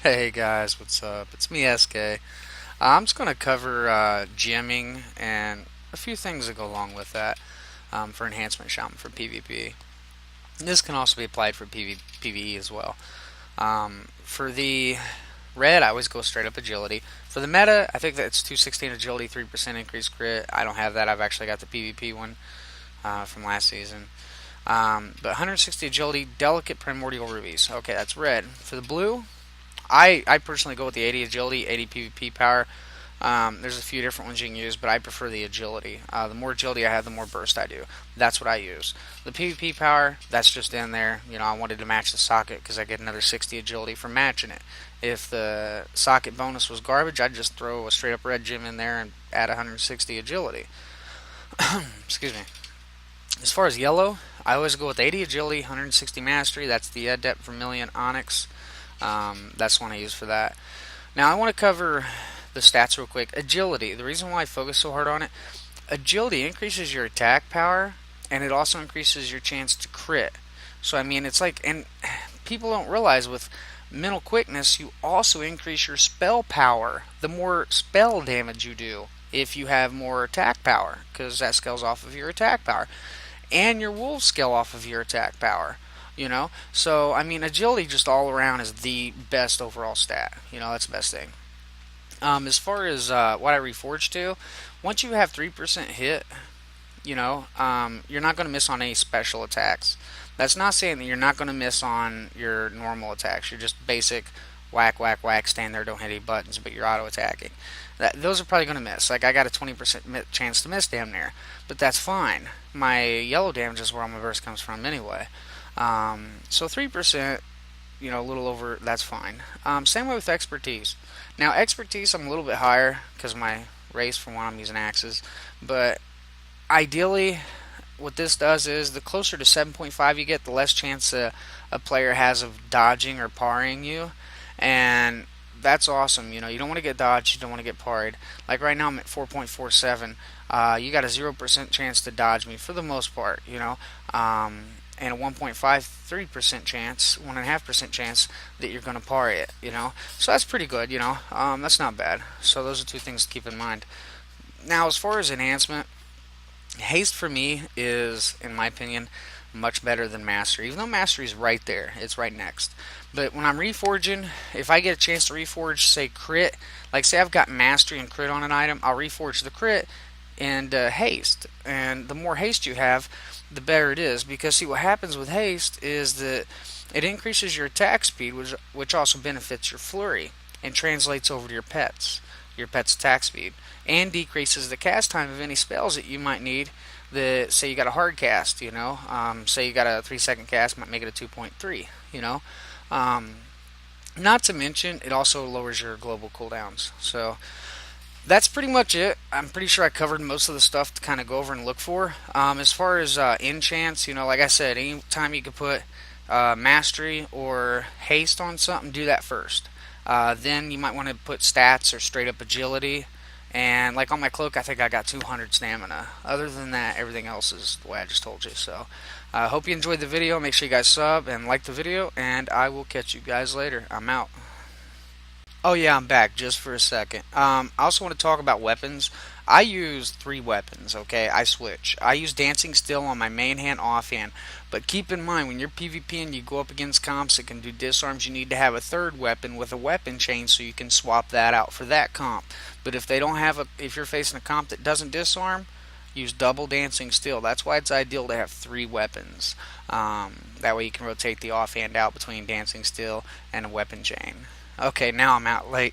Hey guys, what's up? It's me, SK. I'm just going to cover gemming and a few things that go along with that for enhancement shaman for PvP. This can also be applied for PvE as well. For the red, I always go straight up agility. For the meta, I think that it's 216 agility, 3% increased crit. I don't have that. I've actually got the PvP one from last season. But 160 agility, delicate primordial rubies. Okay, that's red. For the blue, I personally go with the 80 agility, 80 PvP power. There's a few different ones you can use, but I prefer the agility. The more agility I have, the more burst I do. That's what I use. The PvP power, that's just in there. I wanted to match the socket because I get another 60 agility for matching it. If the socket bonus was garbage, I'd just throw a straight up red gem in there and add 160 agility. Excuse me. As far as yellow, I always go with 80 agility, 160 mastery. That's the Adept Vermilion Onyx. That's one I use for that. Now I want to cover the stats real quick. Agility. The reason why I focus so hard on it, agility increases your attack power, and it also increases your chance to crit. So I mean, it's like, and people don't realize with mental quickness, you also increase your spell power. The more spell damage you do, if you have more attack power, because that scales off of your attack power, and your wolves scale off of your attack power. So I mean, agility just all around is the best overall stat. That's the best thing. As far as what I reforged to, once you have 3% hit, you're not going to miss on any special attacks. That's not saying that you're not going to miss on your normal attacks. You're just basic whack, whack, whack, stand there, don't hit any buttons, but you're auto attacking. Those are probably going to miss. Like, I got a 20% chance to miss damn near, but that's fine. My yellow damage is where all my burst comes from anyway. So 3%, a little over, that's fine. Same way with expertise. Now, expertise, I'm a little bit higher because my race, for one, I'm using axes, but ideally, what this does is the closer to 7.5 you get, the less chance a player has of dodging or parrying you, and that's awesome. You don't want to get dodged, you don't want to get parried. Like right now, I'm at 4.47. You got a 0% chance to dodge me for the most part. And a 1.53% chance, 1.5% chance that you're going to parry it. So that's pretty good. That's not bad. So those are two things to keep in mind. Now, as far as enhancement, haste for me is, in my opinion, much better than mastery. Even though mastery is right there, it's right next. But when I'm reforging, if I get a chance to reforge, say crit, like say I've got mastery and crit on an item, I'll reforge the crit and haste. And the more haste you have, the better it is. Because see, what happens with haste is that it increases your attack speed, which also benefits your flurry and translates over to your pet's attack speed, and decreases the cast time of any spells that you might need. Say you got a hard cast, say you got a 3-second cast, might make it a 2.3, not to mention, it also lowers your global cooldowns. So that's pretty much it. I'm pretty sure I covered most of the stuff to kind of go over and look for. As far as enchants, like I said, anytime you could put mastery or haste on something, do that first. Then you might want to put stats or straight up agility. And like on my cloak, I think I got 200 stamina. Other than that, everything else is the way I just told you. So I hope you enjoyed the video. Make sure you guys sub and like the video. And I will catch you guys later. I'm out. Oh yeah, I'm back just for a second. I also want to talk about weapons. I use 3 weapons, okay? I switch. I use Dancing Still on my main hand, offhand. But keep in mind, when you're PvP and you go up against comps that can do disarms, you need to have a third weapon with a weapon chain so you can swap that out for that comp. But if if you're facing a comp that doesn't disarm, use double Dancing Still. That's why it's ideal to have 3 weapons. That way you can rotate the offhand out between Dancing Still and a weapon chain. Okay, now I'm out late.